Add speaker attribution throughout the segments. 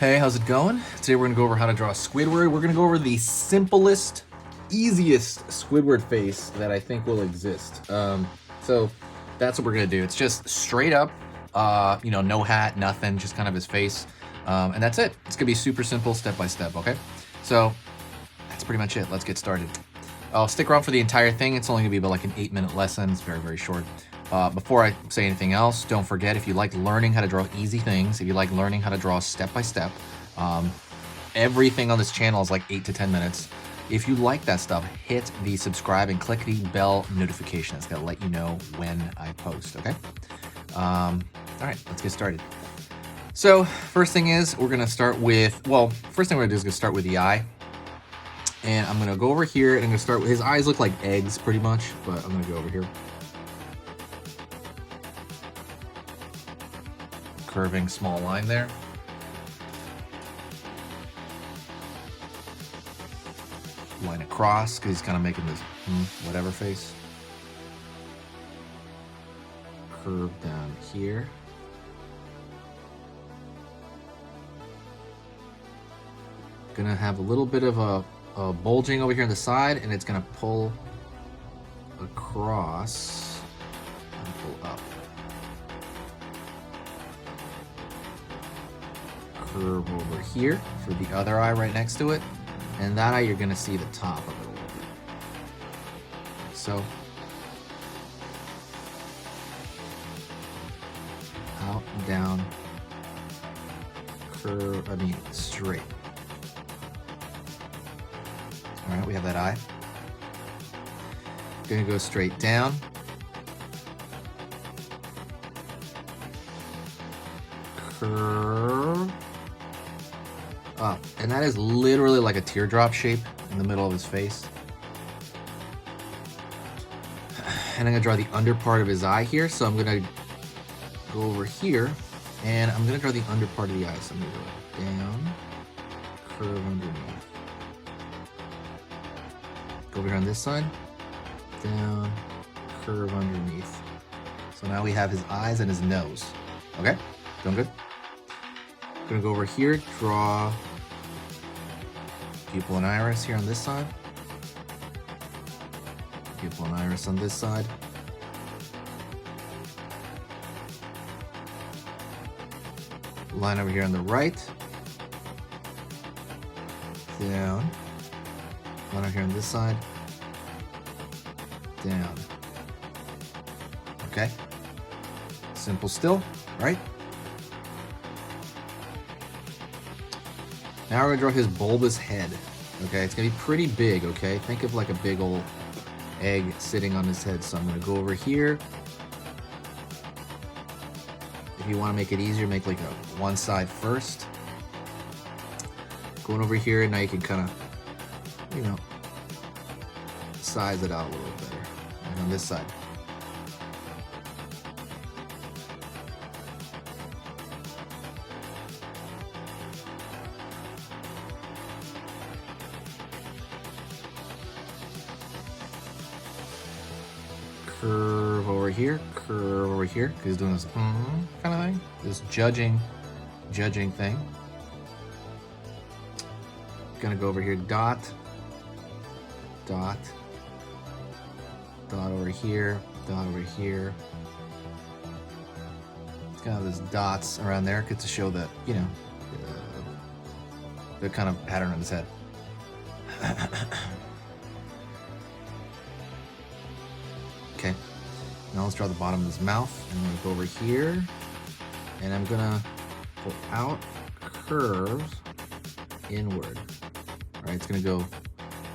Speaker 1: Hey, how's it going? Today we're gonna go over how to draw Squidward. We're gonna go over the simplest, easiest Squidward face that I think will exist. So that's what we're gonna do. It's just straight up, no hat, nothing, just kind of his face. And that's it. It's gonna be super simple, step by step, okay? So that's pretty much it. Let's get started. I'll stick around for the entire thing. It's only gonna be about like an 8-minute lesson. It's very, very short. Before I say anything else, don't forget, if you like learning how to draw easy things, if you like learning how to draw step by step, everything on this channel is like 8 to 10 minutes. If you like that stuff, hit the subscribe and click the bell notification. It's gonna let you know when I post, okay? All right, let's get started. So first thing is, we're gonna start with, first thing we're gonna do is gonna start with the eye. And I'm gonna go over here and I'm gonna start with, his eyes look like eggs pretty much, but I'm gonna go over here. Curving small line there. Line across, because he's kind of making this whatever face. Curve down here. Gonna have a little bit of a bulging over here on the side, and it's gonna pull across and pull up. Curve over here for the other eye right next to it, and that eye you're gonna see the top of it a little bit. So out and down, straight. All right, we have that eye. Gonna go straight down. Curve up. And that is literally like a teardrop shape in the middle of his face. And I'm gonna draw the under part of his eye here. So I'm gonna go over here and I'm gonna draw the under part of the eye. So I'm gonna go down, curve underneath. Go over here on this side, down, curve underneath. So now we have his eyes and his nose. Okay, doing good? Gonna go over here, draw pupil and iris here on this side. Pupil and iris on this side. Line over here on the right. Down. Line over here on this side. Down. Okay. Simple still, right? Now we're gonna draw his bulbous head. Okay, it's gonna be pretty big, okay? Think of like a big old egg sitting on his head. So I'm gonna go over here. If you wanna make it easier, make like one side first. Going over here, and now you can kinda, size it out a little better. And on this side. Curve over here, because he's doing this kind of thing, this judging thing. Gonna go over here, dot, over here, dot over here. It's kind of this dots around there, good to show that, the kind of pattern on his head. Okay, now let's draw the bottom of his mouth. I'm gonna go over here, and I'm gonna pull out, curve, inward. All right, it's gonna go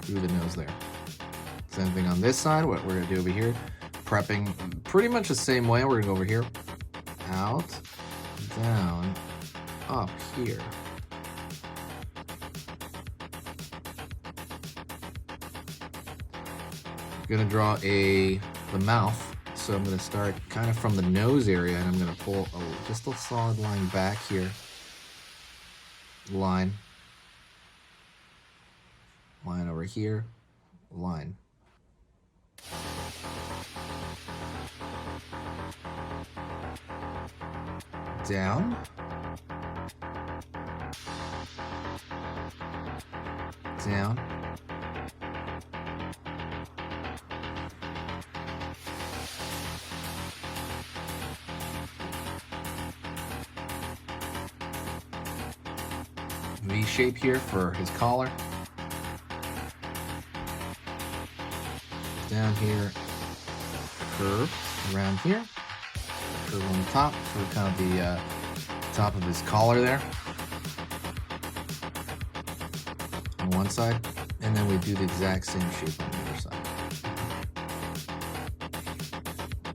Speaker 1: through the nose there. Same thing on this side, what we're gonna do over here, prepping pretty much the same way. We're gonna go over here, out, down, up here. I'm gonna draw the mouth, so I'm gonna start kind of from the nose area, and I'm gonna pull just a solid line back here. Line over here, line. Down, down. V shape here for his collar. Down here, curve around here, curve on the top for kind of the top of his collar there on one side, and then we do the exact same shape on the other side.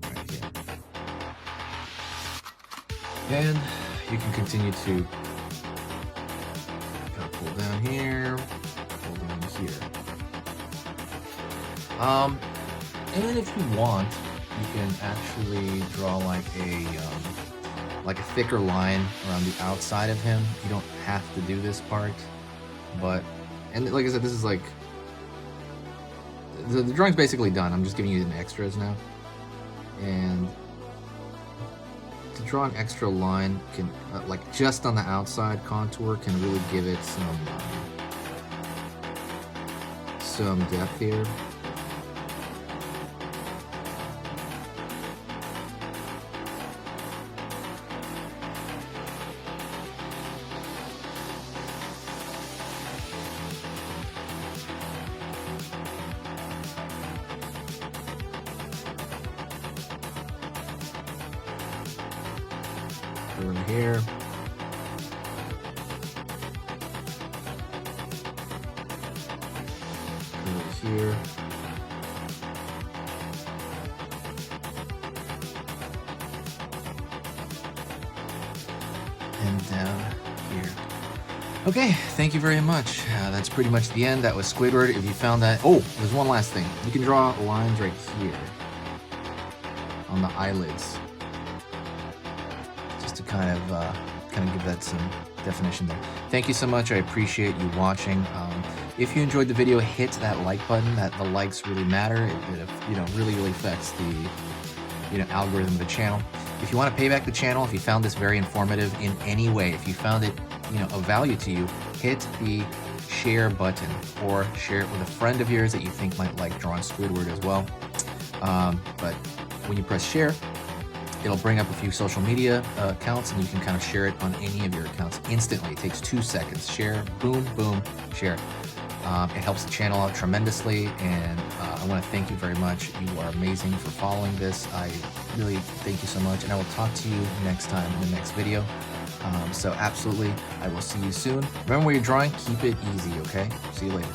Speaker 1: Right here. And you can continue to pull down here, pull down here. And if you want, you can actually draw like a thicker line around the outside of him. You don't have to do this part, but, and like I said, this is like, the drawing's basically done. I'm just giving you the extras now. And to draw an extra line can, like just on the outside contour, can really give it some depth here. Over here. Over here. And down here. Okay, thank you very much. That's pretty much the end. That was Squidward. If you found that... Oh, there's one last thing. You can draw lines right here on the eyelids. To kind of give that some definition there. Thank you so much. I appreciate you watching. If you enjoyed the video, hit that like button. The likes really matter. It really affects the algorithm of the channel. If you want to pay back the channel, if you found this very informative in any way, if you found it of value to you, hit the share button or share it with a friend of yours that you think might like drawing Squidward as well. But when you press share, it'll bring up a few social media accounts, and you can kind of share it on any of your accounts instantly. It takes 2 seconds. Share, boom, boom, share. It helps the channel out tremendously, and I want to thank you very much. You are amazing for following this. I really thank you so much, and I will talk to you next time in the next video. So absolutely, I will see you soon. Remember, when you're drawing, keep it easy, okay? See you later.